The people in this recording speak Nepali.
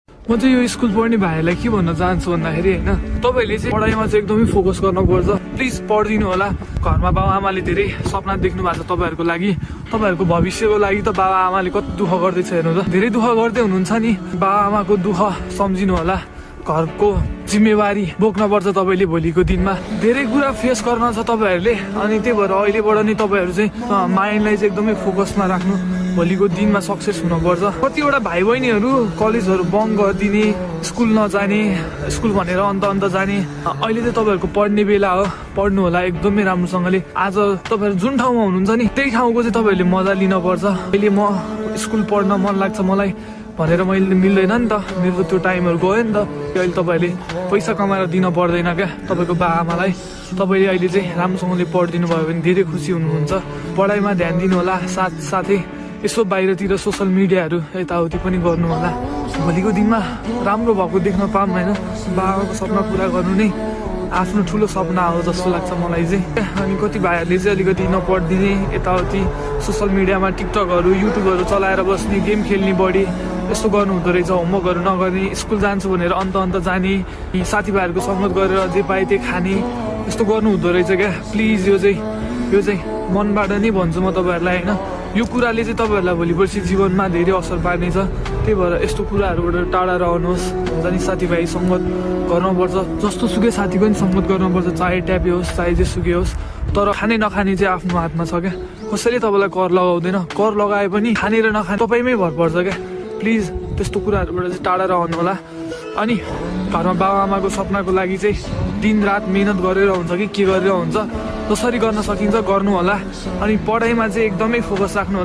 म चाहिँ यो स्कुल पढ्ने भाइहरूलाई के भन्न चाहन्छु भन्दाखेरि होइन, तपाईँहरूले चाहिँ पढाइमा चाहिँ एकदमै फोकस गर्नुपर्छ। प्लिज पढिदिनु होला। घरमा बाबा आमाले धेरै सपना देख्नु भएको छ तपाईँहरूको लागि, तपाईँहरूको भविष्यको लागि त बाबा आमाले कति दुःख गर्दैछ हेर्नु त, धेरै दुःख गर्दै हुनुहुन्छ नि। बाबा आमाको दुःख सम्झिनु होला। घरको जिम्मेवारी बोक्नुपर्छ तपाईँले भोलिको दिनमा। धेरै कुरा फेस गर्न छ तपाईँहरूले, अनि त्यही भएर अहिलेबाट नै तपाईँहरू चाहिँ माइन्डलाई चाहिँ एकदमै फोकसमा राख्नु। भोलिको दिनमा सक्सेस हुनुपर्छ। कतिवटा भाइ बहिनीहरू कलेजहरू बङ्क गरिदिने, स्कुल नजाने, स्कुल भनेर अन्त जाने। अहिले चाहिँ तपाईँहरूको पढ्ने बेला हो, पढ्नु होला एकदमै राम्रोसँगले। आज तपाईँहरू जुन ठाउँमा हुनुहुन्छ नि त्यही ठाउँको चाहिँ तपाईँहरूले मजा लिनुपर्छ। अहिले म स्कुल पढ्न मन लाग्छ मलाई भनेर मैले मिल्दैन नि त, मेरो त्यो टाइमहरू गयो नि त। अहिले तपाईँहरूले पैसा कमाएर दिन पर्दैन क्या तपाईँको बाबा आमालाई। तपाईँले अहिले चाहिँ राम्रोसँगले पढिदिनु भयो भने धेरै खुसी हुनुहुन्छ। पढाइमा ध्यान दिनु होला, साथै यसो बाहिरतिर सोसल मिडियाहरू यताउति पनि गर्नु होला। भोलिको दिनमा राम्रो भएको देख्न पाऊँ होइन। बाबाको सपना पुरा गर्नु नै आफ्नो ठुलो सपना हो जस्तो लाग्छ मलाई चाहिँ। अनि कति भाइहरूले चाहिँ अलिकति नपढिदिने, यताउति सोसल मिडियामा टिकटकहरू युट्युबहरू चलाएर बस्ने, गेम खेल्ने बढी यस्तो गर्नु हुँदो रहेछ। होमवर्कहरू नगर्ने, स्कुल जान्छु भनेर अन्त जाने, साथीभाइहरूको सङ्गत गरेर जे पाए त्यही खाने, यस्तो गर्नु हुँदो रहेछ क्या। प्लिज यो चाहिँ मनबाट नै भन्छु म तपाईँहरूलाई होइन। यो कुराले चाहिँ तपाईँहरूलाई भोलि पर्सि जीवनमा धेरै असर पार्नेछ। त्यही भएर यस्तो कुराहरूबाट टाढा रहनुहोस्। हुन्छ नि, साथीभाइ सङ्गत गर्नुपर्छ, जस्तो सुकै साथीको पनि सङ्गत गर्नुपर्छ, चाहे ट्यापे होस् चाहे जे सुकै होस्। तर खाने नखाने चाहिँ आफ्नो हातमा छ क्या। कसैले तपाईँलाई कर लगाउँदैन, कर लगाए पनि खाने र नखाने तपाईँमै भर पर्छ क्या। प्लिज त्यस्तो कुराहरूबाट चाहिँ टाढा रहनु होला। अनि घरमा बाबा आमाको सपनाको लागि चाहिँ दिनरात मिहिनेत गरेर हुन्छ कि के गरेर हुन्छ, जसरी गर्न सकिन्छ गर्नु होला। अनि पढाइमा चाहिँ एकदमै फोकस राख्नु होला।